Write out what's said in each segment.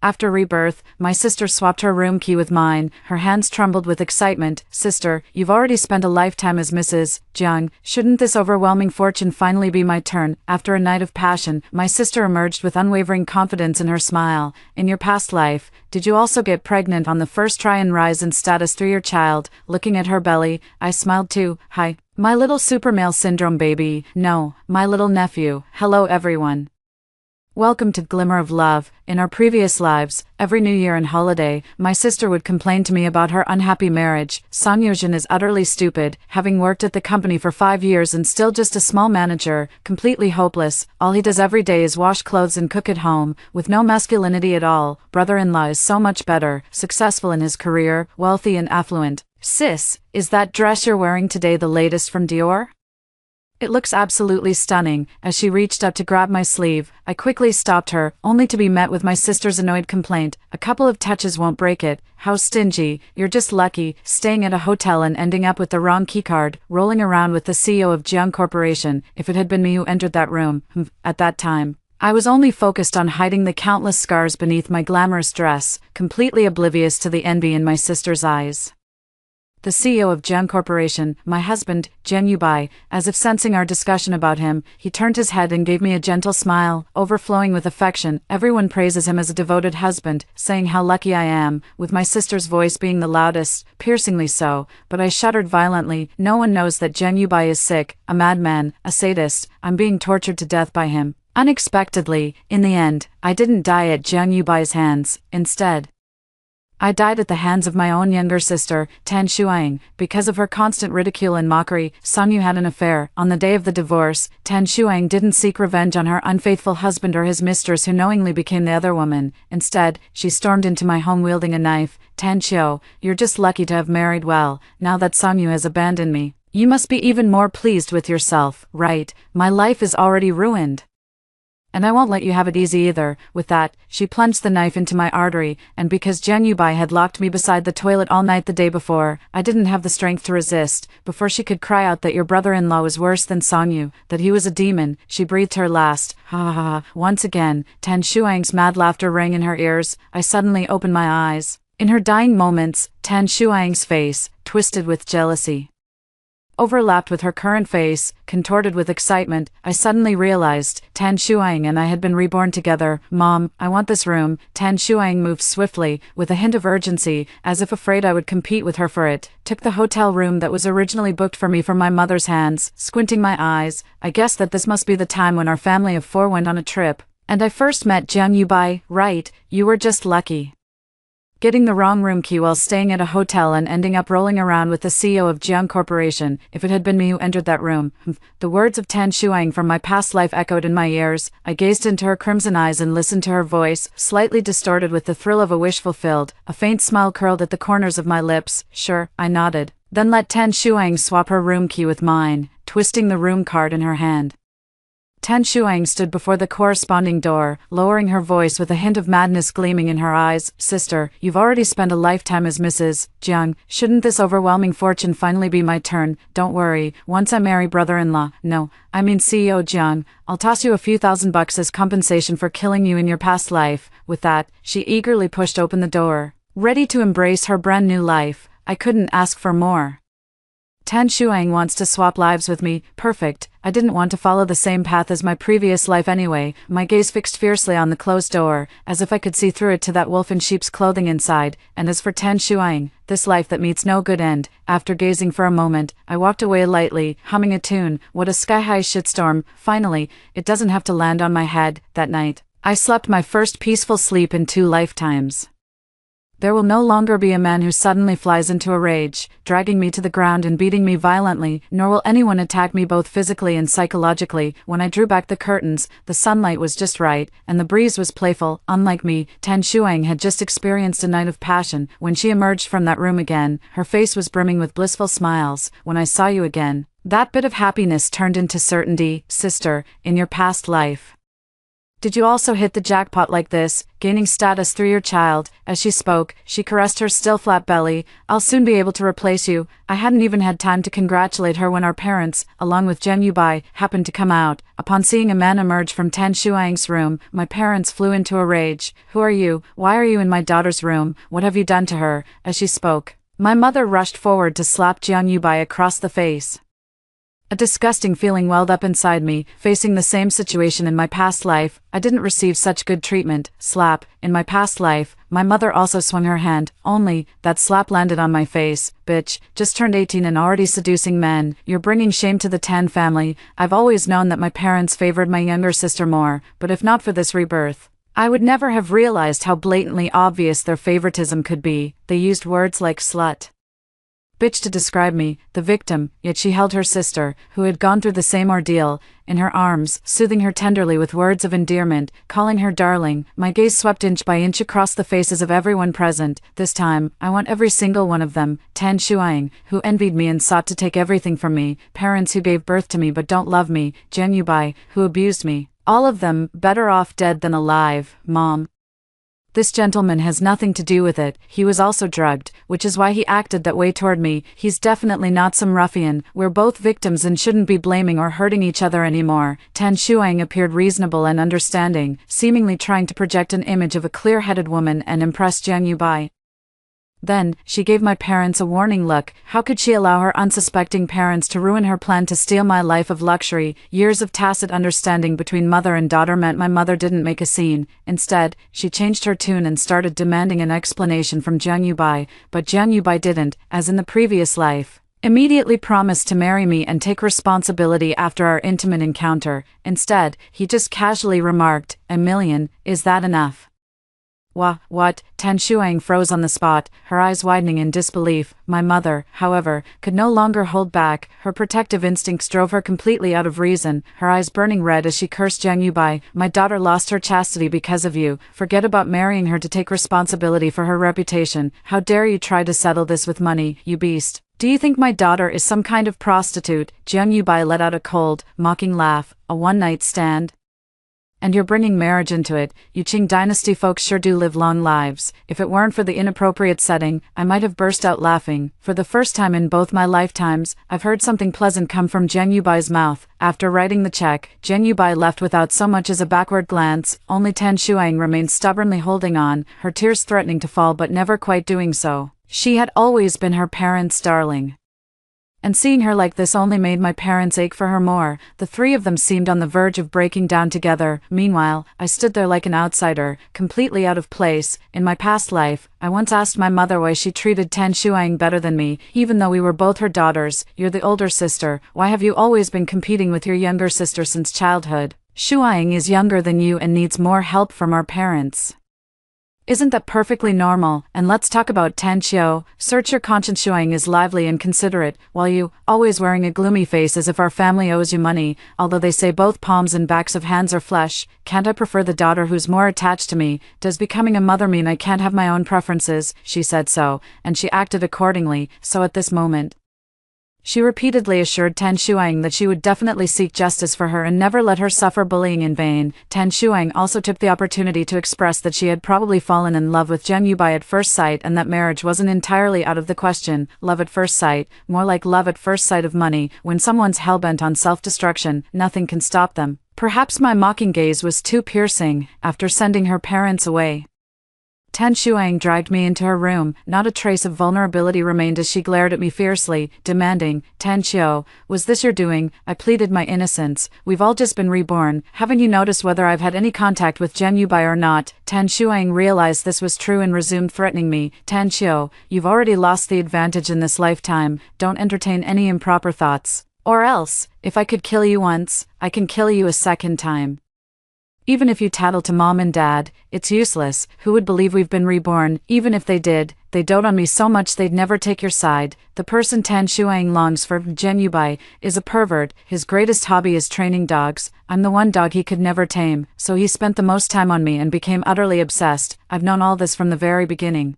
After rebirth, my sister swapped her room key with mine. Her hands trembled with excitement. Sister, you've already spent a lifetime as Mrs. Jung. Shouldn't this overwhelming fortune finally be my turn? After a night of passion, my sister emerged with unwavering confidence in her smile. In your past life, did you also get pregnant on the first try and rise in status through your child? Looking at her belly, I smiled too. Hi, my little super male syndrome baby. No, my little nephew. Hello everyone. Welcome to Glimmer of Love. In our previous lives, every New Year and holiday, my sister would complain to me about her unhappy marriage. Song Yojin is utterly stupid, having worked at the company for 5 years and still just a small manager, completely hopeless. All he does every day is wash clothes and cook at home, with no masculinity at all. Brother-in-law is so much better, successful in his career, wealthy and affluent. Sis, is that dress you're wearing today the latest from Dior? It looks absolutely stunning. As she reached up to grab my sleeve, I quickly stopped her, only to be met with my sister's annoyed complaint. A couple of touches won't break it. How stingy. You're just lucky, staying at a hotel and ending up with the wrong keycard, rolling around with the CEO of Jiang Corporation. If it had been me who entered that room, at that time, I was only focused on hiding the countless scars beneath my glamorous dress, completely oblivious to the envy in my sister's eyes. The CEO of Jiang Corporation, my husband, Jiang Yubai, as if sensing our discussion about him, he turned his head and gave me a gentle smile, overflowing with affection. Everyone praises him as a devoted husband, saying how lucky I am, with my sister's voice being the loudest, piercingly so, but I shuddered violently. No one knows that Jiang Yubai is sick, a madman, a sadist. I'm being tortured to death by him. Unexpectedly, in the end, I didn't die at Jiang Yubai's hands. Instead, I died at the hands of my own younger sister, Tan Shuang, because of her constant ridicule and mockery. Song Yu had an affair. On the day of the divorce, Tan Shuang didn't seek revenge on her unfaithful husband or his mistress who knowingly became the other woman. Instead, she stormed into my home wielding a knife. Tan Xiu, you're just lucky to have married well. Now that Song Yu has abandoned me, you must be even more pleased with yourself, right? My life is already ruined. And I won't let you have it easy either. With that, she plunged the knife into my artery, and because Jiang Yubai had locked me beside the toilet all night the day before, I didn't have the strength to resist. Before she could cry out that your brother-in-law was worse than Song Yu, that he was a demon, she breathed her last. Ha ha ha. Once again, Tan Shuang's mad laughter rang in her ears. I suddenly opened my eyes. In her dying moments, Tan Shuang's face, twisted with jealousy, overlapped with her current face, contorted with excitement. I suddenly realized Tan Shuang and I had been reborn together. Mom, I want this room. Tan Shuang moved swiftly, with a hint of urgency, as if afraid I would compete with her for it, took the hotel room that was originally booked for me from my mother's hands. Squinting my eyes, I guessed that this must be the time when our family of 4 went on a trip, and I first met Jiang Yubai. Right, you were just lucky. Getting the wrong room key while staying at a hotel and ending up rolling around with the CEO of Jiang Corporation. If it had been me who entered that room. The words of Tan Shuang from my past life echoed in my ears. I gazed into her crimson eyes and listened to her voice, slightly distorted with the thrill of a wish fulfilled. A faint smile curled at the corners of my lips. Sure, I nodded. Then let Tan Shuang swap her room key with mine, twisting the room card in her hand. Tan Shuang stood before the corresponding door, lowering her voice with a hint of madness gleaming in her eyes. Sister, you've already spent a lifetime as Mrs. Jiang. Shouldn't this overwhelming fortune finally be my turn? Don't worry, once I marry brother-in-law, no, I mean CEO Jiang, I'll toss you a few $1,000 as compensation for killing you in your past life. With that, she eagerly pushed open the door, ready to embrace her brand new life. I couldn't ask for more. Tan Shuang wants to swap lives with me. Perfect. I didn't want to follow the same path as my previous life anyway. My gaze fixed fiercely on the closed door, as if I could see through it to that wolf in sheep's clothing inside. And as for Tan Shuang, this life that meets no good end. After gazing for a moment, I walked away lightly, humming a tune. What a sky-high shitstorm. Finally, it doesn't have to land on my head. That night, I slept my first peaceful sleep in 2 lifetimes. There will no longer be a man who suddenly flies into a rage, dragging me to the ground and beating me violently, nor will anyone attack me both physically and psychologically. When I drew back the curtains, the sunlight was just right, and the breeze was playful. Unlike me, Tan Shuang had just experienced a night of passion. When she emerged from that room again, her face was brimming with blissful smiles. When I saw you again, that bit of happiness turned into certainty. Sister, in your past life, Did you also hit the jackpot like this, gaining status through your child? As she spoke, she caressed her still flat belly. I'll soon be able to replace you. I hadn't even had time to congratulate her when our parents, along with Jen Yubai, happened to come out. Upon seeing a man emerge from Tan Shuang's room, my parents flew into a rage. Who are you? Why are you in my daughter's room? What have you done to her? As she spoke, my mother rushed forward to slap Jiang Yubai across the face. A disgusting feeling welled up inside me, facing the same situation in my past life. I didn't receive such good treatment. Slap. In my past life, my mother also swung her hand, only that slap landed on my face. Bitch, just turned 18 and already seducing men. You're bringing shame to the Tan family. I've always known that my parents favored my younger sister more, but if not for this rebirth, I would never have realized how blatantly obvious their favoritism could be. They used words like slut, bitch to describe me, the victim, yet she held her sister, who had gone through the same ordeal, in her arms, soothing her tenderly with words of endearment, calling her darling. My gaze swept inch by inch across the faces of everyone present. This time, I want every single one of them. Tan Shuang, who envied me and sought to take everything from me, parents who gave birth to me but don't love me, Jen Yubai, who abused me. All of them, better off dead than alive, Mom. This gentleman has nothing to do with it. He was also drugged, which is why he acted that way toward me. He's definitely not some ruffian. We're both victims and shouldn't be blaming or hurting each other anymore. Tan Shuang appeared reasonable and understanding, seemingly trying to project an image of a clear-headed woman and impress Jiang Yubai. Then, she gave my parents a warning look. How could she allow her unsuspecting parents to ruin her plan to steal my life of luxury? Years of tacit understanding between mother and daughter meant my mother didn't make a scene. Instead, she changed her tune and started demanding an explanation from Jiang Yubai, but Jiang Yubai didn't, as in the previous life, immediately promised to marry me and take responsibility after our intimate encounter. Instead, he just casually remarked, "$1 million, is that enough?" What? Tan Shuang froze on the spot, her eyes widening in disbelief. My mother, however, could no longer hold back. Her protective instincts drove her completely out of reason, her eyes burning red as she cursed Jiang Yubai. My daughter lost her chastity because of you. Forget about marrying her to take responsibility for her reputation. How dare you try to settle this with money, you beast. Do you think my daughter is some kind of prostitute? Jiang Yubai let out a cold, mocking laugh. A one-night stand? And you're bringing marriage into it. You Qing dynasty folks sure do live long lives. If it weren't for the inappropriate setting, I might have burst out laughing. For the first time in both my lifetimes, I've heard something pleasant come from Jiang Yubai's mouth. After writing the check, Jiang Yubai left without so much as a backward glance. Only Tan Shuang remained stubbornly holding on, her tears threatening to fall but never quite doing so. She had always been her parents' darling, and seeing her like this only made my parents ache for her more. The three of them seemed on the verge of breaking down together. Meanwhile, I stood there like an outsider, completely out of place. In my past life, I once asked my mother why she treated Tan Shuang better than me, even though we were both her daughters. You're the older sister. Why have you always been competing with your younger sister since childhood? Shuang is younger than you and needs more help from our parents. Isn't that perfectly normal? And let's talk about Tan Qiu. Search your conscience. Shuang is lively and considerate, while you, always wearing a gloomy face as if our family owes you money. Although they say both palms and backs of hands are flesh, can't I prefer the daughter who's more attached to me? Does becoming a mother mean I can't have my own preferences? She said so, and she acted accordingly. So at this moment, she repeatedly assured Tan Shuang that she would definitely seek justice for her and never let her suffer bullying in vain. Tan Shuang also took the opportunity to express that she had probably fallen in love with Jiang Yubai at first sight and that marriage wasn't entirely out of the question. Love at first sight, more like love at first sight of money. When someone's hellbent on self-destruction, nothing can stop them. Perhaps my mocking gaze was too piercing. After sending her parents away, Tan Shuang dragged me into her room. Not a trace of vulnerability remained as she glared at me fiercely, demanding, "Tan Qiu, was this your doing?" I pleaded my innocence. "We've all just been reborn. Haven't you noticed whether I've had any contact with Jiang Yubai or not?" Tan Shuang realized this was true and resumed threatening me. "Tan Qiu, you've already lost the advantage in this lifetime. Don't entertain any improper thoughts. Or else, if I could kill you once, I can kill you a second time. Even if you tattle to mom and dad, it's useless. Who would believe we've been reborn? Even if they did, they dote on me so much they'd never take your side. The person Tan Shuang longs for, Jiang Yubai, is a pervert. His greatest hobby is training dogs. I'm the one dog he could never tame, so he spent the most time on me and became utterly obsessed. I've known all this from the very beginning."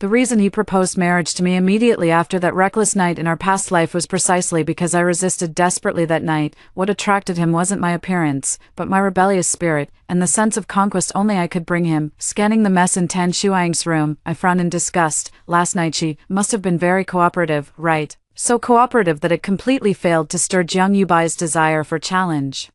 The reason he proposed marriage to me immediately after that reckless night in our past life was precisely because I resisted desperately that night. What attracted him wasn't my appearance, but my rebellious spirit, and the sense of conquest only I could bring him. Scanning the mess in Tan Shuang's room, I frowned in disgust. Last night she must have been very cooperative, right? So cooperative that it completely failed to stir Jiang Yubai's desire for challenge.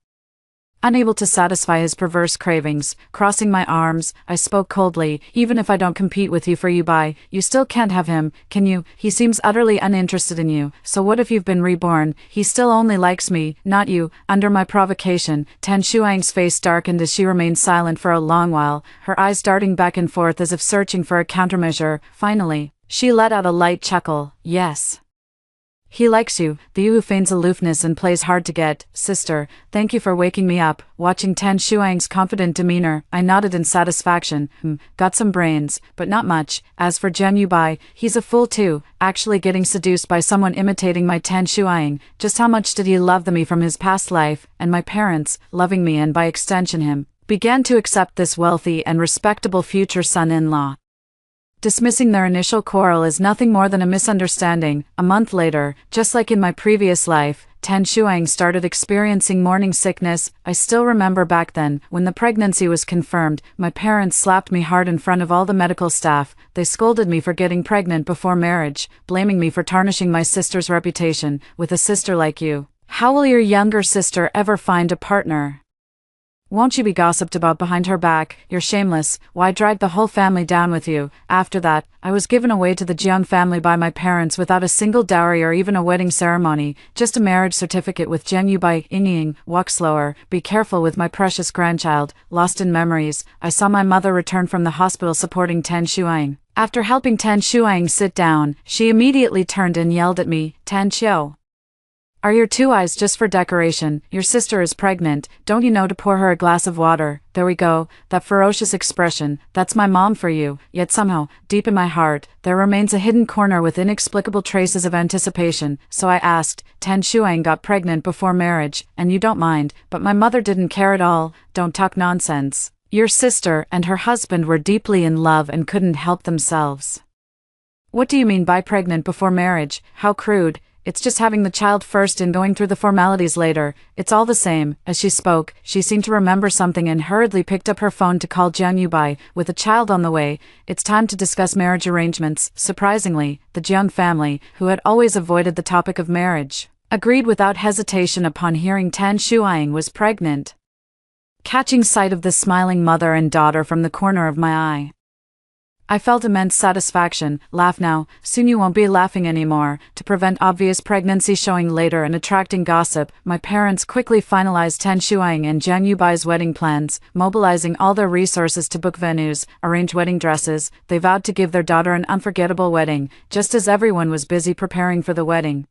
Unable to satisfy his perverse cravings, crossing my arms, I spoke coldly. Even if I don't compete with you for Yubai, you still can't have him, can you? He seems utterly uninterested in you, so what if you've been reborn? He still only likes me, not you. Under my provocation, Tan Shuang's face darkened as she remained silent for a long while, her eyes darting back and forth as if searching for a countermeasure. Finally, she let out a light chuckle. Yes. He likes you, the you who feigns aloofness and plays hard to get. Sister, thank you for waking me up. Watching Tan Shuang's confident demeanor, I nodded in satisfaction. Got some brains, but not much. As for Jiang Yubai, he's a fool too, actually getting seduced by someone imitating my Tan Shuang. Just how much did he love me from his past life, and my parents, loving me and by extension him, began to accept this wealthy and respectable future son-in-law. Dismissing their initial quarrel as nothing more than a misunderstanding, a month later, just like in my previous life, Tan Shuang started experiencing morning sickness. I still remember back then, when the pregnancy was confirmed, my parents slapped me hard in front of all the medical staff. They scolded me for getting pregnant before marriage, blaming me for tarnishing my sister's reputation. With a sister like you, how will your younger sister ever find a partner? Won't you be gossiped about behind her back? You're shameless. Why drag the whole family down with you? After that, I was given away to the Jiang family by my parents without a single dowry or even a wedding ceremony, just a marriage certificate with Jiang Yubai. Ying, walk slower, be careful with my precious grandchild. Lost in memories, I saw my mother return from the hospital supporting Tan Shuang. After helping Tan Shuang sit down, she immediately turned and yelled at me, Tan Qiu. Are your two eyes just for decoration? Your sister is pregnant, don't you know to pour her a glass of water? There we go, that ferocious expression, that's my mom for you. Yet somehow, deep in my heart, there remains a hidden corner with inexplicable traces of anticipation. So I asked, Tan Shuang got pregnant before marriage, and you don't mind, but my mother didn't care at all. Don't talk nonsense. Your sister and her husband were deeply in love and couldn't help themselves. What do you mean by pregnant before marriage? How crude. It's just having the child first and going through the formalities later. It's all the same. As she spoke, she seemed to remember something and hurriedly picked up her phone to call Jiang Yubai. With a child on the way, it's time to discuss marriage arrangements. Surprisingly, the Jiang family, who had always avoided the topic of marriage, agreed without hesitation upon hearing Tan Shuang was pregnant. Catching sight of the smiling mother and daughter from the corner of my eye, I felt immense satisfaction. Laugh now, soon you won't be laughing anymore. To prevent obvious pregnancy showing later and attracting gossip, my parents quickly finalized Tan Shuang and Jiang Yubai's wedding plans, mobilizing all their resources to book venues, arrange wedding dresses. They vowed to give their daughter an unforgettable wedding, just as everyone was busy preparing for the wedding.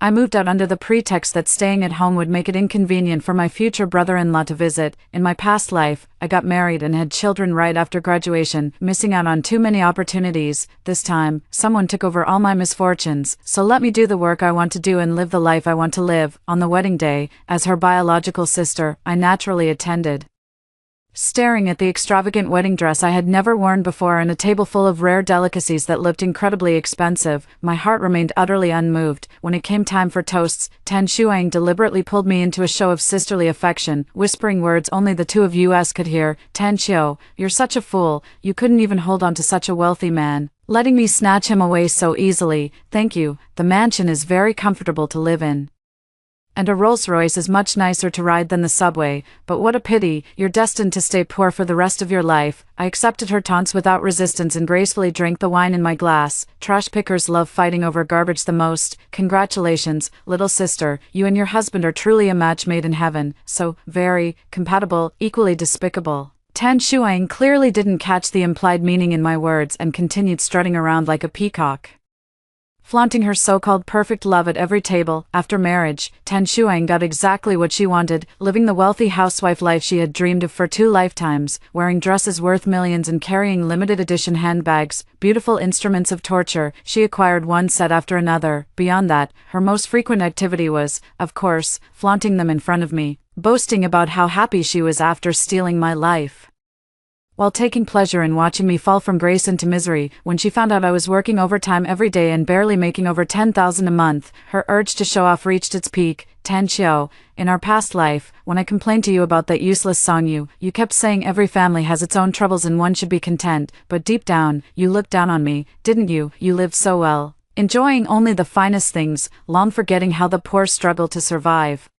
I moved out under the pretext that staying at home would make it inconvenient for my future brother-in-law to visit. In my past life, I got married and had children right after graduation, missing out on too many opportunities. This time, someone took over all my misfortunes, so let me do the work I want to do and live the life I want to live. On the wedding day, as her biological sister, I naturally attended. Staring at the extravagant wedding dress I had never worn before and a table full of rare delicacies that looked incredibly expensive, my heart remained utterly unmoved. When it came time for toasts, Tan Shuang deliberately pulled me into a show of sisterly affection, whispering words only the two of us could hear. Tan Qiu, you're such a fool, you couldn't even hold on to such a wealthy man, letting me snatch him away so easily. Thank you, the mansion is very comfortable to live in. And a Rolls-Royce is much nicer to ride than the subway, but what a pity, you're destined to stay poor for the rest of your life. I accepted her taunts without resistance and gracefully drank the wine in my glass. Trash pickers love fighting over garbage the most. Congratulations, little sister, you and your husband are truly a match made in heaven, so very compatible, equally despicable. Tan Shuang clearly didn't catch the implied meaning in my words and continued strutting around like a peacock, flaunting her so-called perfect love at every table. After marriage, Tan Shuang got exactly what she wanted, living the wealthy housewife life she had dreamed of for 2 lifetimes, wearing dresses worth millions and carrying limited edition handbags, beautiful instruments of torture. She acquired one set after another. Beyond that, her most frequent activity was, of course, flaunting them in front of me, boasting about how happy she was after stealing my life. while taking pleasure in watching me fall from grace into misery. When she found out I was working overtime every day and barely making over $10,000 a month, her urge to show off reached its peak. Tan Xiao, in our past life, when I complained to you about that useless song you kept saying every family has its own troubles and one should be content, but deep down, you looked down on me, didn't you? You lived so well, enjoying only the finest things, long forgetting how the poor struggle to survive.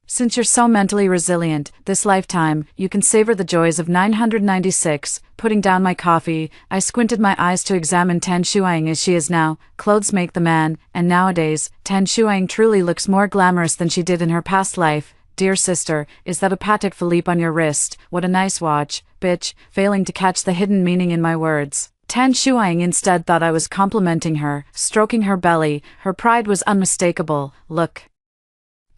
Since you're so mentally resilient, this lifetime, you can savor the joys of 996. Putting down my coffee, I squinted my eyes to examine Tan Shuang as she is now. Clothes make the man, and nowadays, Tan Shuang truly looks more glamorous than she did in her past life. Dear sister, is that a Patek Philippe on your wrist? What a nice watch, bitch, failing to catch the hidden meaning in my words. Tan Shuang instead thought I was complimenting her, stroking her belly. Her pride was unmistakable. Look.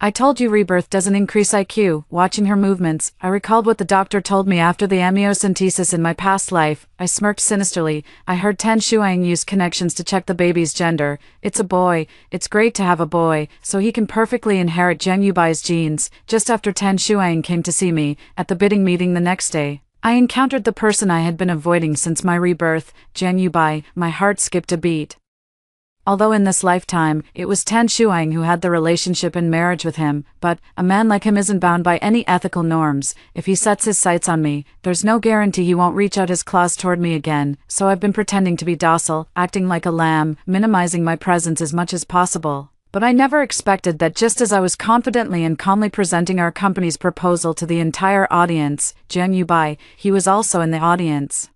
I told you rebirth doesn't increase IQ. Watching her movements, I recalled what the doctor told me after the amniocentesis in my past life. I smirked sinisterly. I heard Tan Shuang use connections to check the baby's gender. It's a boy. It's great to have a boy, so he can perfectly inherit Zheng Yubai's genes. Just after Tan Shuang came to see me, at the bidding meeting the next day, I encountered the person I had been avoiding since my rebirth, Zheng Yubai. My heart skipped a beat. Although in this lifetime, it was Tan Shuang who had the relationship and marriage with him, but a man like him isn't bound by any ethical norms. If he sets his sights on me, there's no guarantee he won't reach out his claws toward me again, so I've been pretending to be docile, acting like a lamb, minimizing my presence as much as possible. But I never expected that just as I was confidently and calmly presenting our company's proposal to the entire audience, Zheng Yubai, he was also in the audience.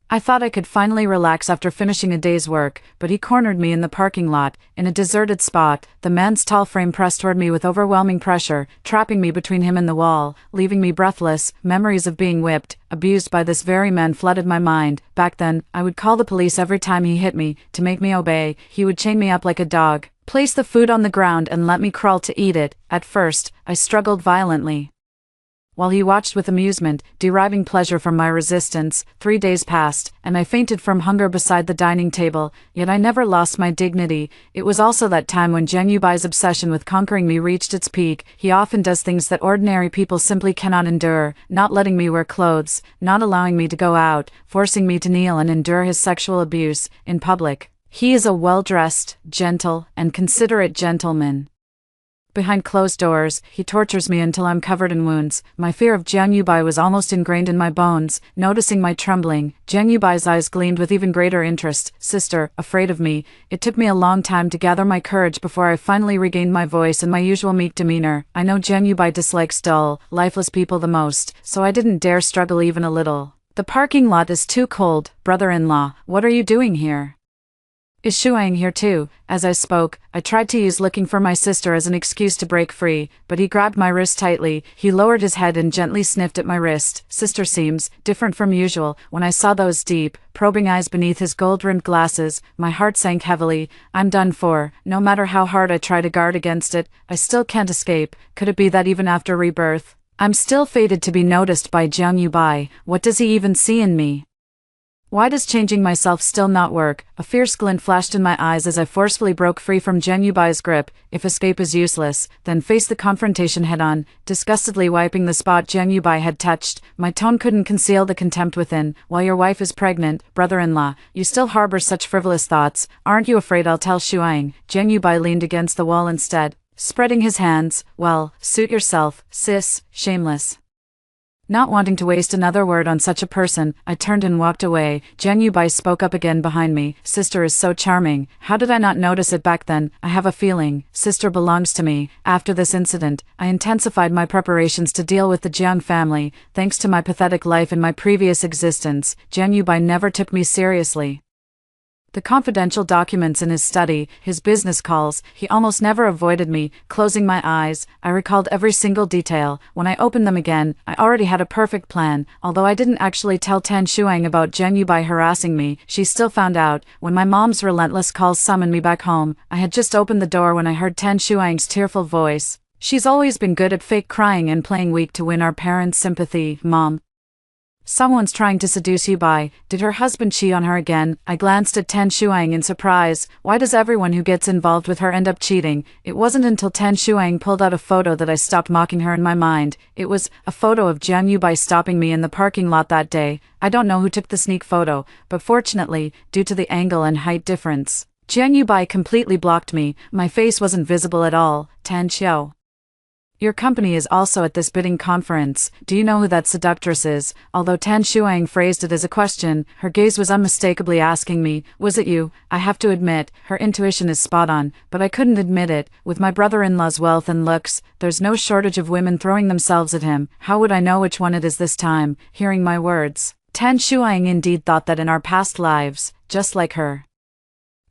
I thought I could finally relax after finishing a day's work, but he cornered me in the parking lot, in a deserted spot. The man's tall frame pressed toward me with overwhelming pressure, trapping me between him and the wall, leaving me breathless. Memories of being whipped, abused by this very man flooded my mind. Back then, I would call the police every time he hit me. To make me obey, he would chain me up like a dog, place the food on the ground and let me crawl to eat it. At first, I struggled violently, while he watched with amusement, deriving pleasure from my resistance. 3 days passed, and I fainted from hunger beside the dining table, yet I never lost my dignity. It was also that time when Zheng Yubai's obsession with conquering me reached its peak. He often does things that ordinary people simply cannot endure, not letting me wear clothes, not allowing me to go out, forcing me to kneel and endure his sexual abuse in public. He is a well-dressed, gentle, and considerate gentleman. Behind closed doors, he tortures me until I'm covered in wounds. My fear of Zheng Yubai was almost ingrained in my bones. Noticing my trembling, Zheng Yubai's eyes gleamed with even greater interest. Sister, afraid of me. It took me a long time to gather my courage before I finally regained my voice and my usual meek demeanor. I know Zheng Yubai dislikes dull, lifeless people the most, so I didn't dare struggle even a little. The parking lot is too cold. Brother-in-law, what are you doing here? Is Shuang here too? As I spoke, I tried to use looking for my sister as an excuse to break free, but he grabbed my wrist tightly. He lowered his head and gently sniffed at my wrist. Sister seems different from usual. When I saw those deep, probing eyes beneath his gold-rimmed glasses, my heart sank heavily. I'm done for. No matter how hard I try to guard against it, I still can't escape. Could it be that even after rebirth, I'm still fated to be noticed by Zheng Yubai? What does he even see in me? Why does changing myself still not work? A fierce glint flashed in my eyes as I forcefully broke free from Zheng Yubai's grip. If escape is useless, then face the confrontation head-on. Disgustedly wiping the spot Zheng Yubai had touched, my tone couldn't conceal the contempt within. While your wife is pregnant, brother-in-law, you still harbor such frivolous thoughts. Aren't you afraid I'll tell Shuang? Zheng Yubai leaned against the wall instead, spreading his hands. Well, suit yourself, sis, shameless. Not wanting to waste another word on such a person, I turned and walked away. Zheng Yubai spoke up again behind me. Sister is so charming. How did I not notice it back then? I have a feeling sister belongs to me. After this incident, I intensified my preparations to deal with the Jiang family. Thanks to my pathetic life in my previous existence, Zheng Yubai never took me seriously. The confidential documents in his study, his business calls, he almost never avoided me. Closing my eyes, I recalled every single detail. When I opened them again, I already had a perfect plan. Although I didn't actually tell Tan Shuang about Zheng Yubai harassing me, she still found out. When my mom's relentless calls summoned me back home, I had just opened the door when I heard Tan Shuang's tearful voice. She's always been good at fake crying and playing weak to win our parents' sympathy, Mom. Someone's trying to seduce Yubai. Did her husband cheat on her again? I glanced at Tan Shuang in surprise. Why does everyone who gets involved with her end up cheating? It wasn't until Tan Shuang pulled out a photo that I stopped mocking her in my mind. It was a photo of Jiang Yubai stopping me in the parking lot that day. I don't know who took the sneak photo, but fortunately, due to the angle and height difference, Jiang Yubai completely blocked me. My face wasn't visible at all. Tan Xiao. Your company is also at this bidding conference. Do you know who that seductress is? Although Tan Shuang phrased it as a question, her gaze was unmistakably asking me, was it you? I have to admit, her intuition is spot on, but I couldn't admit it. With my brother-in-law's wealth and looks, there's no shortage of women throwing themselves at him. How would I know which one it is this time? Hearing my words, Tan Shuang indeed thought that in our past lives, just like her,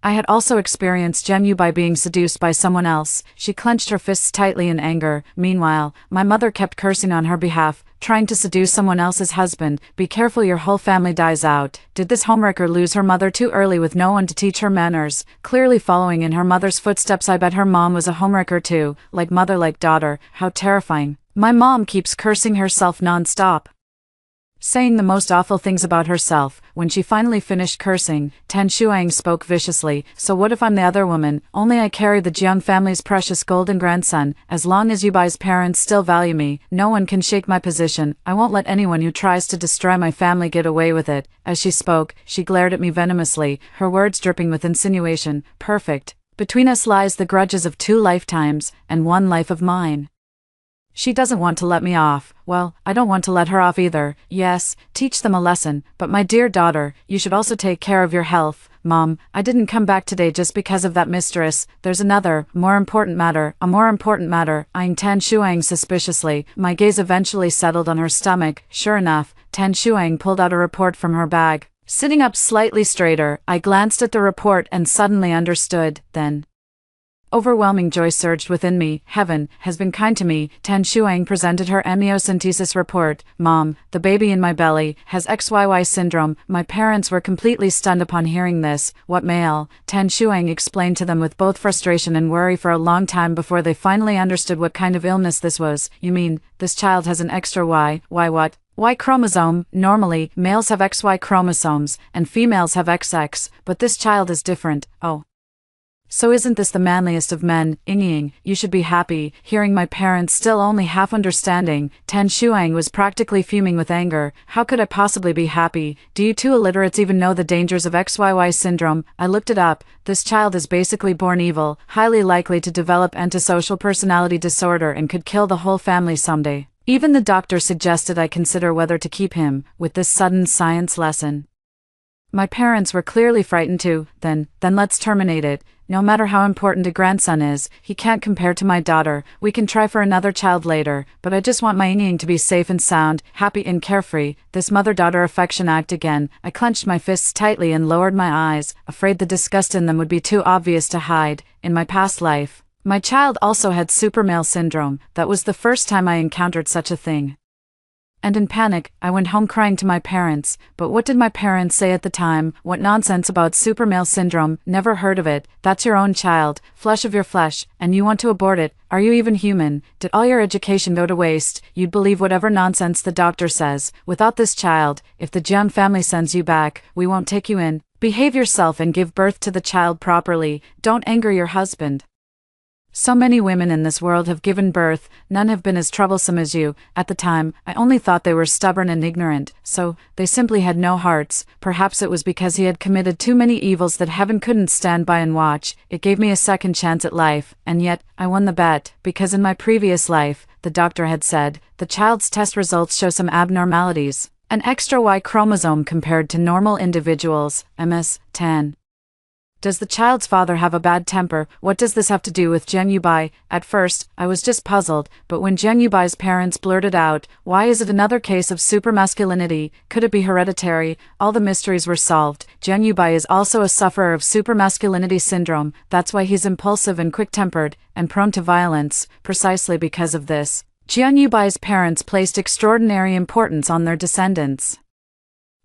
I had also experienced Jiang Yubai being seduced by someone else. She clenched her fists tightly in anger. Meanwhile, my mother kept cursing on her behalf, trying to seduce someone else's husband. Be careful, your whole family dies out. Did this homewrecker lose her mother too early with no one to teach her manners? Clearly following in her mother's footsteps, I bet her mom was a homewrecker too. Like mother, like daughter. How terrifying. My mom keeps cursing herself non-stop, saying the most awful things about herself. When she finally finished cursing, Tan Shuang spoke viciously. So what if I'm the other woman? Only I carry the Jiang family's precious golden grandson. As long as Yubai's parents still value me, no one can shake my position. I won't let anyone who tries to destroy my family get away with it. As she spoke, she glared at me venomously, her words dripping with insinuation. Perfect. Between us lies the grudges of 2 lifetimes, and 1 life of mine. She doesn't want to let me off. Well, I don't want to let her off either. Yes, teach them a lesson, but my dear daughter, you should also take care of your health. Mom, I didn't come back today just because of that mistress. There's another, more important matter, eyeing Tan Shuang suspiciously. My gaze eventually settled on her stomach. Sure enough, Tan Shuang pulled out a report from her bag. Sitting up slightly straighter, I glanced at the report and suddenly understood. Then overwhelming joy surged within me. Heaven has been kind to me. Tan Shuang presented her amniocentesis report. Mom, the baby in my belly has XYY syndrome. My parents were completely stunned upon hearing this. What male? Tan Shuang explained to them with both frustration and worry for a long time before they finally understood what kind of illness this was. You mean, this child has an extra Y? Y what? Y chromosome. Normally, males have XY chromosomes, and females have XX, but this child is different. Oh. So isn't this the manliest of men? Ying, you should be happy. Hearing my parents still only half understanding, Tan Shuang was practically fuming with anger. How could I possibly be happy? Do you 2 illiterates even know the dangers of XYY syndrome? I looked it up. This child is basically born evil, highly likely to develop antisocial personality disorder and could kill the whole family someday. Even the doctor suggested I consider whether to keep him. With this sudden science lesson, my parents were clearly frightened too. Then let's terminate it. No matter how important a grandson is, he can't compare to my daughter. We can try for another child later, but I just want my Ying to be safe and sound, happy and carefree. This mother-daughter affection act again. I clenched my fists tightly and lowered my eyes, afraid the disgust in them would be too obvious to hide. In my past life, my child also had supermale syndrome. That was the first time I encountered such a thing. And in panic, I went home crying to my parents. But what did my parents say at the time? What nonsense about supermale syndrome? Never heard of it. That's your own child, flesh of your flesh, and you want to abort it. Are you even human? Did all your education go to waste? You'd believe whatever nonsense the doctor says. Without this child, if the Jiang family sends you back, we won't take you in. Behave yourself and give birth to the child properly. Don't anger your husband. So many women in this world have given birth, none have been as troublesome as you. At the time, I only thought they were stubborn and ignorant, so they simply had no hearts. Perhaps it was because he had committed too many evils that heaven couldn't stand by and watch. It gave me a second chance at life, and yet, I won the bet, because in my previous life, the doctor had said, the child's test results show some abnormalities. An extra Y chromosome compared to normal individuals, MS-10. Does the child's father have a bad temper? What does this have to do with Jiang Yubai? At first, I was just puzzled, but when Jiang Yubai's parents blurted out, why is it another case of supermasculinity? Could it be hereditary? All the mysteries were solved. Jiang Yubai is also a sufferer of supermasculinity syndrome. That's why he's impulsive and quick-tempered, and prone to violence. Precisely because of this, Jiang Yubai's parents placed extraordinary importance on their descendants.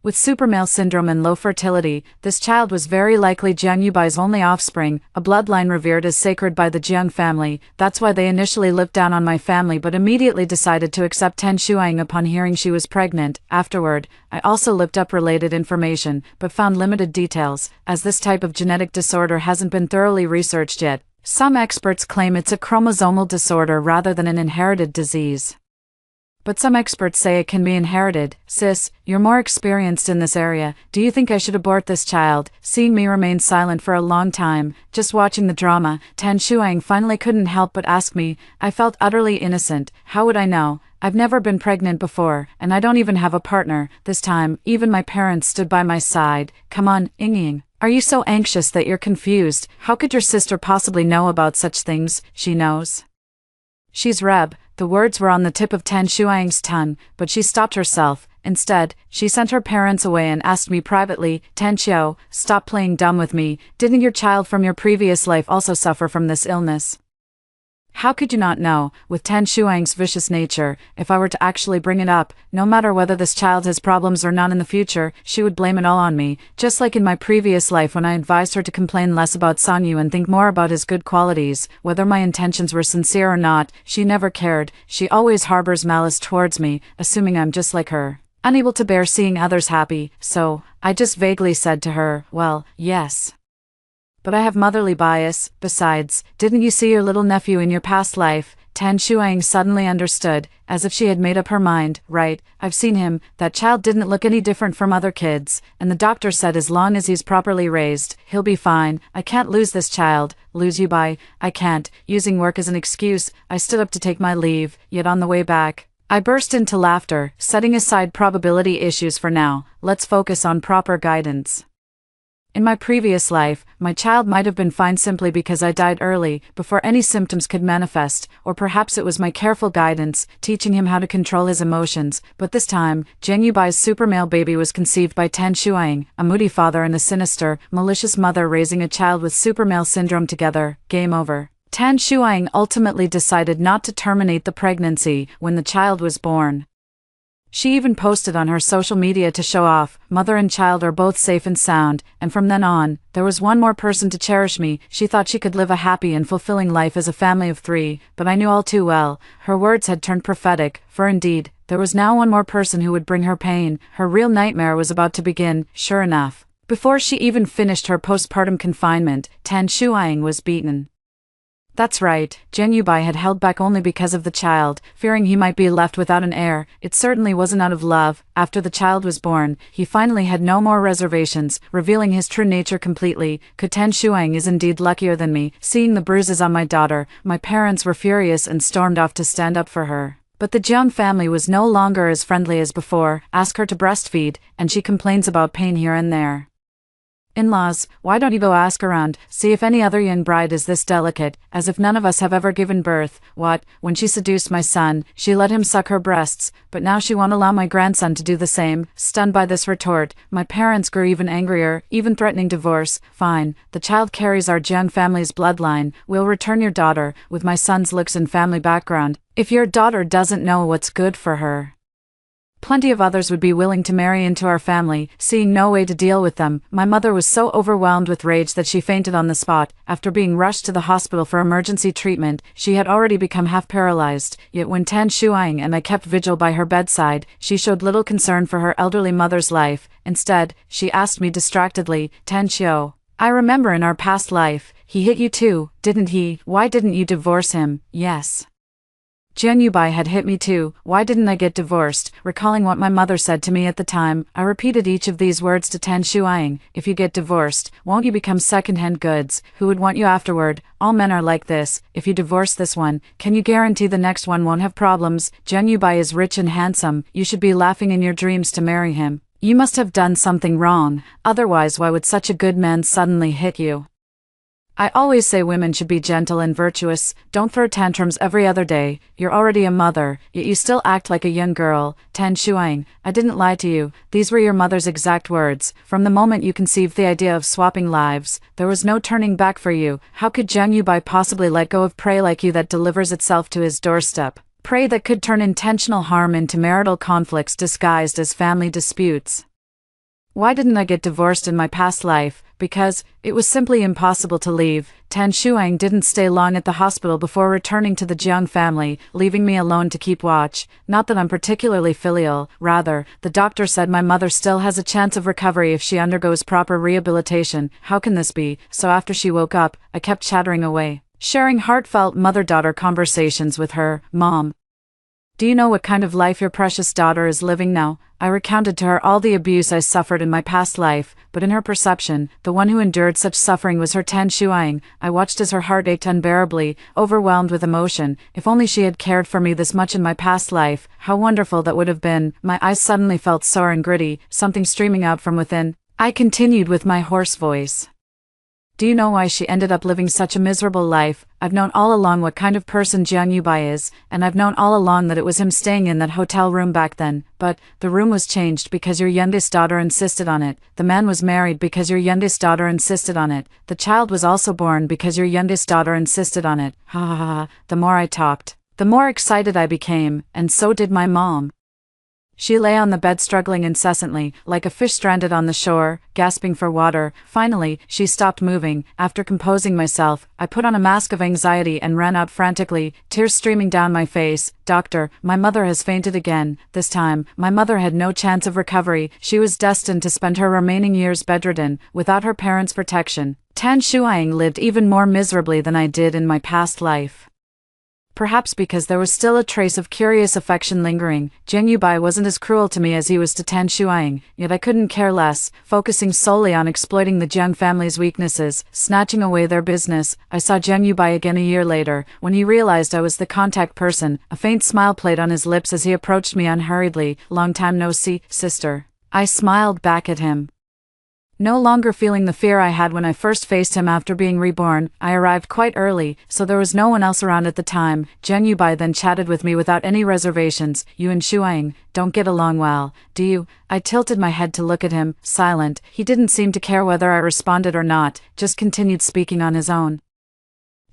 With supermale syndrome and low fertility, this child was very likely Jiang Yubai's only offspring, a bloodline revered as sacred by the Jiang family. That's why they initially looked down on my family but immediately decided to accept Tan Shuang upon hearing she was pregnant. Afterward, I also looked up related information, but found limited details, as this type of genetic disorder hasn't been thoroughly researched yet. Some experts claim it's a chromosomal disorder rather than an inherited disease. But some experts say it can be inherited. Sis, you're more experienced in this area. Do you think I should abort this child? Seeing me remain silent for a long time, just watching the drama, Tan Shuang finally couldn't help but ask me. I felt utterly innocent. How would I know? I've never been pregnant before, and I don't even have a partner. This time, even my parents stood by my side. Come on, Ying. Are you so anxious that you're confused? How could your sister possibly know about such things? She knows. She's Reb. The words were on the tip of Tan Shuang's tongue, but she stopped herself. Instead, she sent her parents away and asked me privately, Tan Xiao, stop playing dumb with me. Didn't your child from your previous life also suffer from this illness? How could you not know? With Tan Shuang's vicious nature, if I were to actually bring it up, no matter whether this child has problems or not in the future, she would blame it all on me, just like in my previous life when I advised her to complain less about Sanyu and think more about his good qualities. Whether my intentions were sincere or not, she never cared. She always harbors malice towards me, assuming I'm just like her, unable to bear seeing others happy. So, I just vaguely said to her, well, yes. But I have motherly bias. Besides, didn't you see your little nephew in your past life? Tan Shuang suddenly understood, as if she had made up her mind. Right, I've seen him. That child didn't look any different from other kids, and the doctor said as long as he's properly raised, he'll be fine. I can't lose this child. Lose you by? I can't. Using work as an excuse, I stood up to take my leave, yet on the way back, I burst into laughter. Setting aside probability issues for now, let's focus on proper guidance. In my previous life, my child might have been fine simply because I died early, before any symptoms could manifest, or perhaps it was my careful guidance, teaching him how to control his emotions. But this time, Jiang Yubai's supermale baby was conceived by Tan Shuang, a moody father and a sinister, malicious mother raising a child with supermale syndrome together. Game over. Tan Shuang ultimately decided not to terminate the pregnancy when the child was born. She even posted on her social media to show off, mother and child are both safe and sound, and from then on, there was one more person to cherish me. She thought she could live a happy and fulfilling life as a family of 3, but I knew all too well, her words had turned prophetic, for indeed, there was now one more person who would bring her pain. Her real nightmare was about to begin. Sure enough, before she even finished her postpartum confinement, Tan Shuang was beaten. That's right, Jiang Yubai had held back only because of the child, fearing he might be left without an heir. It certainly wasn't out of love. After the child was born, he finally had no more reservations, revealing his true nature completely. Tan Shuang is indeed luckier than me. Seeing the bruises on my daughter, my parents were furious and stormed off to stand up for her. But the Jiang family was no longer as friendly as before. Ask her to breastfeed, and she complains about pain here and there. In-laws, why don't you go ask around, see if any other young bride is this delicate, as if none of us have ever given birth. What, when she seduced my son, she let him suck her breasts, but now she won't allow my grandson to do the same. Stunned by this retort, my parents grew even angrier, even threatening divorce. Fine, the child carries our Jiang family's bloodline, we'll return your daughter, with my son's looks and family background, if your daughter doesn't know what's good for her. Plenty of others would be willing to marry into our family. Seeing no way to deal with them, my mother was so overwhelmed with rage that she fainted on the spot. After being rushed to the hospital for emergency treatment, she had already become half paralyzed. Yet when Tan Shuang and I kept vigil by her bedside, she showed little concern for her elderly mother's life. Instead, she asked me distractedly, Tan Xiao, I remember in our past life, he hit you too, didn't he? Why didn't you divorce him? Yes. Jiang Yubai had hit me too. Why didn't I get divorced? Recalling what my mother said to me at the time, I repeated each of these words to Tan Shuang. If you get divorced, won't you become second-hand goods? Who would want you afterward? All men are like this. If you divorce this one, can you guarantee the next one won't have problems? Jiang Yubai is rich and handsome. You should be laughing in your dreams to marry him. You must have done something wrong. Otherwise, why would such a good man suddenly hit you? I always say women should be gentle and virtuous, don't throw tantrums every other day. You're already a mother, yet you still act like a young girl. Tan Shuang, I didn't lie to you. These were your mother's exact words. From the moment you conceived the idea of swapping lives, there was no turning back for you. How could Jiang Yubai possibly let go of prey like you that delivers itself to his doorstep? Prey that could turn intentional harm into marital conflicts disguised as family disputes. Why didn't I get divorced in my past life? Because it was simply impossible to leave. Tan Shuang didn't stay long at the hospital before returning to the Jiang family, leaving me alone to keep watch. Not that I'm particularly filial, rather, the doctor said my mother still has a chance of recovery if she undergoes proper rehabilitation. How can this be? So after she woke up, I kept chattering away, sharing heartfelt mother-daughter conversations with her. Mom, do you know what kind of life your precious daughter is living now? I recounted to her all the abuse I suffered in my past life, but in her perception, the one who endured such suffering was her Tan Shuang. I watched as her heart ached unbearably, overwhelmed with emotion. If only she had cared for me this much in my past life, how wonderful that would have been. My eyes suddenly felt sore and gritty, something streaming out from within. I continued with my hoarse voice. Do you know why she ended up living such a miserable life? I've known all along what kind of person Jiang Yubai is, and I've known all along that it was him staying in that hotel room back then, but the room was changed because your youngest daughter insisted on it. The man was married because your youngest daughter insisted on it. The child was also born because your youngest daughter insisted on it. Ha ha ha. The more I talked, the more excited I became, and so did my mom. She lay on the bed struggling incessantly, like a fish stranded on the shore, gasping for water. Finally, she stopped moving. After composing myself, I put on a mask of anxiety and ran out frantically, tears streaming down my face. Doctor, my mother has fainted again. This time, my mother had no chance of recovery. She was destined to spend her remaining years bedridden, without her parents' protection. Tan Shuang lived even more miserably than I did in my past life. Perhaps because there was still a trace of curious affection lingering, Jiang Yubai wasn't as cruel to me as he was to Tan Shuang, yet I couldn't care less, focusing solely on exploiting the Jiang family's weaknesses, snatching away their business. I saw Jiang Yubai again a year later, when he realized I was the contact person. A faint smile played on his lips as he approached me unhurriedly. Long time no see, sister. I smiled back at him. No longer feeling the fear I had when I first faced him after being reborn, I arrived quite early, so there was no one else around at the time. Jiang Yubai then chatted with me without any reservations. You and Shuang don't get along well, do you? I tilted my head to look at him, silent. He didn't seem to care whether I responded or not, just continued speaking on his own.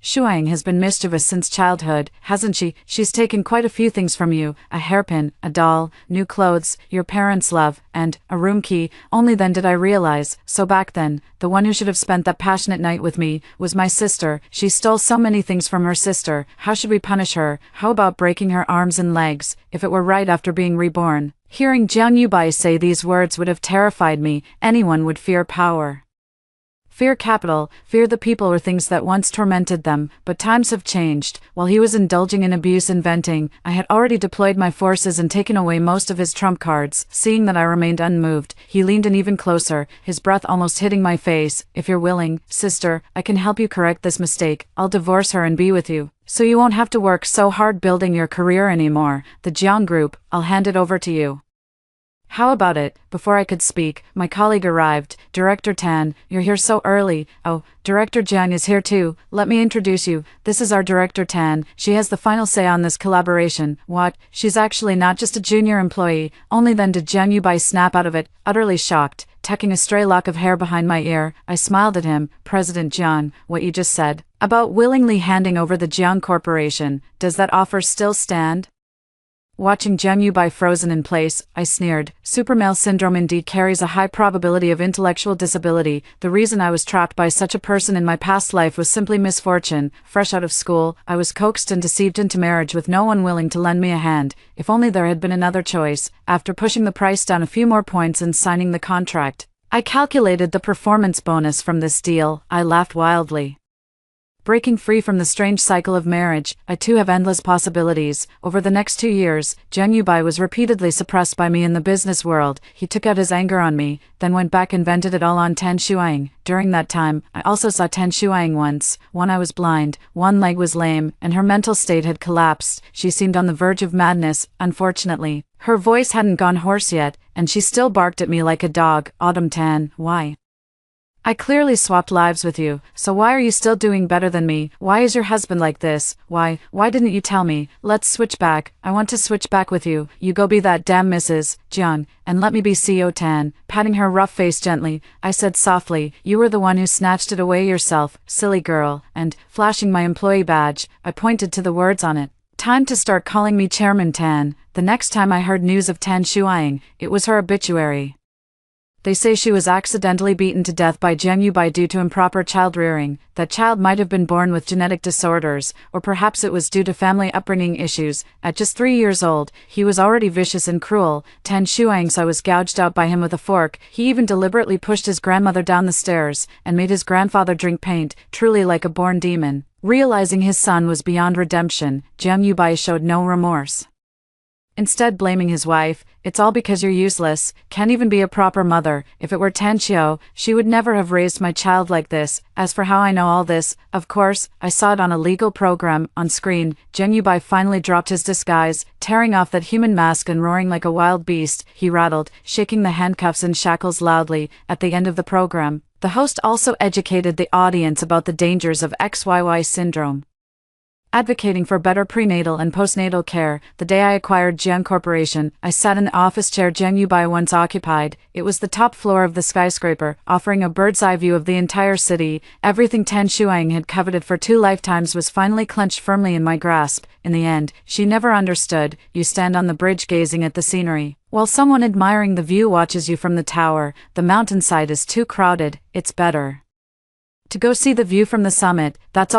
Shuang has been mischievous since childhood, hasn't she? She's taken quite a few things from you, a hairpin, a doll, new clothes, your parents' love, and a room key. Only then did I realize, so back then, the one who should have spent that passionate night with me, was my sister. She stole so many things from her sister. How should we punish her? How about breaking her arms and legs, if it were right after being reborn? Hearing Jiang Yubai say these words would have terrified me. Anyone would fear power. Fear capital, fear the people or things that once tormented them, but times have changed. While he was indulging in abuse and venting, I had already deployed my forces and taken away most of his trump cards. Seeing that I remained unmoved, he leaned in even closer, his breath almost hitting my face. If you're willing, sister, I can help you correct this mistake. I'll divorce her and be with you, so you won't have to work so hard building your career anymore. The Jiang Group, I'll hand it over to you. How about it? Before I could speak, my colleague arrived. Director Tan, you're here so early. Oh, Director Jiang is here too. Let me introduce you. This is our Director Tan. She has the final say on this collaboration. What? She's actually not just a junior employee. Only then did Jiang Yubai snap out of it, utterly shocked. Tucking a stray lock of hair behind my ear, I smiled at him. President Jiang, what you just said about willingly handing over the Jiang Corporation, does that offer still stand? Watching Jiang Yubai frozen in place, I sneered. Supermale syndrome indeed carries a high probability of intellectual disability. The reason I was trapped by such a person in my past life was simply misfortune. Fresh out of school, I was coaxed and deceived into marriage with no one willing to lend me a hand. If only there had been another choice. After pushing the price down a few more points and signing the contract, I calculated the performance bonus from this deal. I laughed wildly. Breaking free from the strange cycle of marriage, I too have endless possibilities. Over the next 2 years, Jiang Yubai was repeatedly suppressed by me in the business world. He took out his anger on me, then went back and vented it all on Tan Shuang. During that time, I also saw Tan Shuang once. One eye was blind, one leg was lame, and her mental state had collapsed. She seemed on the verge of madness, unfortunately. Her voice hadn't gone hoarse yet, and she still barked at me like a dog. Autumn Tan, why? I clearly swapped lives with you, so why are you still doing better than me? Why is your husband like this? Why didn't you tell me? Let's switch back. I want to switch back with you. You go be that damn Mrs. Jiang, and let me be CEO Tan. Patting her rough face gently, I said softly, you were the one who snatched it away yourself, silly girl, and, flashing my employee badge, I pointed to the words on it. Time to start calling me Chairman Tan. The next time I heard news of Tan Shuang, it was her obituary. They say she was accidentally beaten to death by Jiang Yubai due to improper child rearing. That child might have been born with genetic disorders, or perhaps it was due to family upbringing issues. At just 3 years old, he was already vicious and cruel. Tan Shuang's eye was gouged out by him with a fork. He even deliberately pushed his grandmother down the stairs, and made his grandfather drink paint, truly like a born demon. Realizing his son was beyond redemption, Jiang Yubai showed no remorse. Instead blaming his wife, "It's all because you're useless, can't even be a proper mother. If it were Tan Xiao, she would never have raised my child like this. As for how I know all this, of course, I saw it on a legal program." On screen, Jiang Yubai finally dropped his disguise, tearing off that human mask and roaring like a wild beast. He rattled, shaking the handcuffs and shackles loudly. At the end of the program, the host also educated the audience about the dangers of XYY syndrome. Advocating for better prenatal and postnatal care. The day I acquired Jiang Corporation, I sat in the office chair Jiang Yubai once occupied. It was the top floor of the skyscraper, offering a bird's-eye view of the entire city. Everything Tan Shuang had coveted for 2 lifetimes was finally clenched firmly in my grasp. In the end, she never understood. You stand on the bridge gazing at the scenery, while someone admiring the view watches you from the tower. The mountainside is too crowded. It's better to go see the view from the summit. That's all.